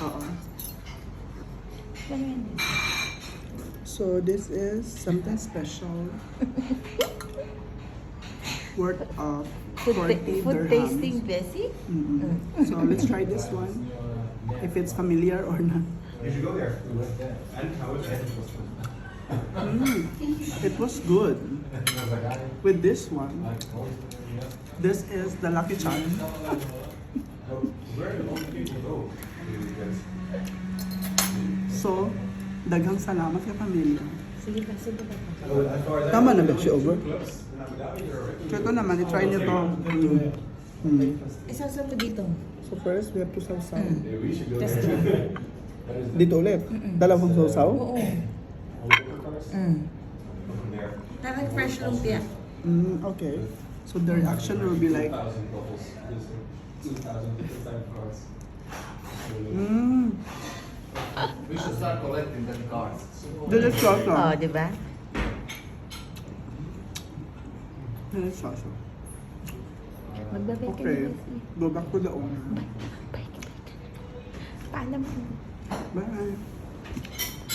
Oo. So this is something special. Worth of 40 Food dirhams. tasting, Bessie? So let's try this one. If it's familiar or not. You should go there. And how it It was good. With this one, this is the Lucky Charm. Where do most people go? So, daghang salamat ka pamilya. Sige pa, sige pa. Tama na ba siya over? So ito naman, i-try niyo to. Isasal mo dito. So first, we have to sausaw. We should go Just there. Dito ulit. Dalawang sausaw? Oo. Parang fresh lumpia. Okay. So the reaction will be like, 2,000 couples. 2,000 different cars. We should start collecting the cards. delicious. Oh, di ba? Delicious. Magbabay ka Okay. na, Bessie. Go back to the owner. Bye. Paalam mo. Bye.